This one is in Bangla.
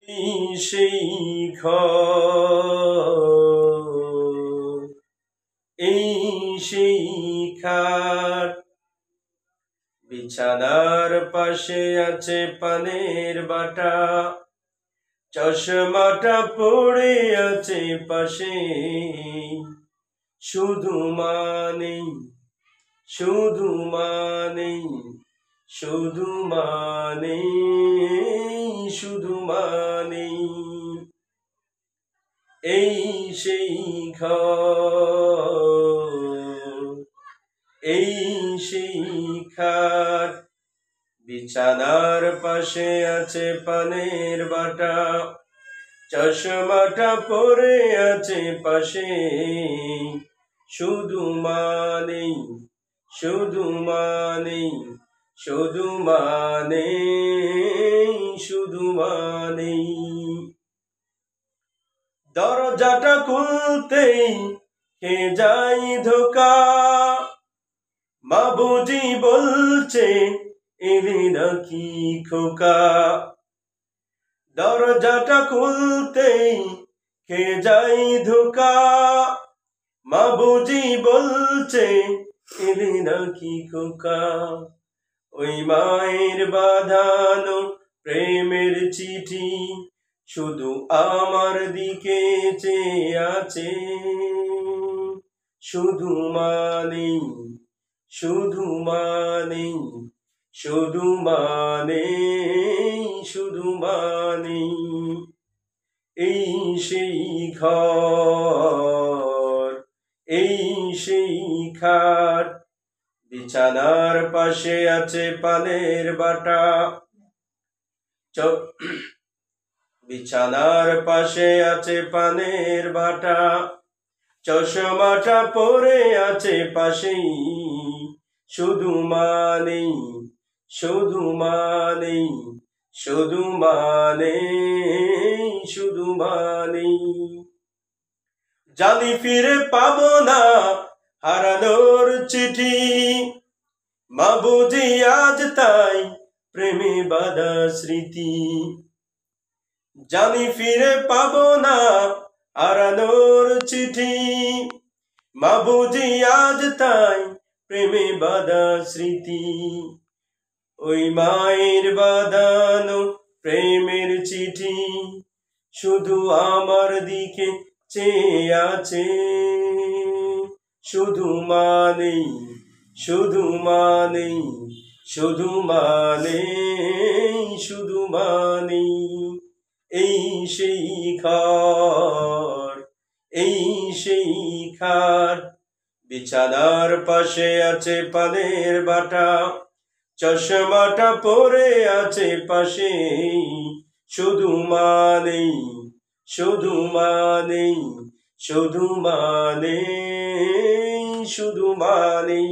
সেই ঘর, এই সেই খাট, বিছানার পাশে আছে পানের বাটা, চশমাটা পড়ে আছে পাশে, শুধু মানেই শুধু মানেই শুধু মানেই শুধু মানেই এই সেই ঘর, এই সেই খাট, বিছানার পাশে আছে পানের বাটা, চশমাটা পরে আছে পাশে, শুধু মানেই শুধু মানেই শুধু মানেই শুধু মানেই দরজাটা খুলতেই কে যাই ধোকা, মা বুঝি বলছে এলি নাকি খোকা। দরজাটা খুলতেই কে যাই ধোকা, মা বুঝি বলছে এলি নাকি খোকা। ওই মায়ের বাঁধানো প্রেমের চিঠি শুধু আমার দিকে চেয়ে আছে, শুধু মানেই শুধু মানেই শুধু মানেই শুধু মানেই এই সেই ঘর, এই সেই খাট, বিছানার পাশে আছে পানের বাটা, বিছানার পাশে আছে পানের বাটা, চশমাটা পরে আছে পাশেই, শুধু মানেই শুধু মানেই শুধু মানেই শুধু মানেই জানি ফিরে পাবো না হারানোর চিঠি, মা বুঝি আজ তাই প্রেমে বাঁধা স্মৃতি। জানি ফিরে পাবো না হারানোর চিঠি, মা বুঝি আজ তাই প্রেমে বাঁধা স্মৃতি। ওই মায়ের বাঁধানো প্রেমের চিঠি শুধু আমার দিকে চেয়ে আছে, শুধু মানেই শুধু মানেই শুধু মানেই শুধু মানেই এই সেই ঘর, এই সেই খাট, বিছানার পাশে আছে পানের বাটা, চশমাটা পরে আছে পাশে, শুধু মানেই শুধু মানেই শুধু মানেই শুধু মানেই।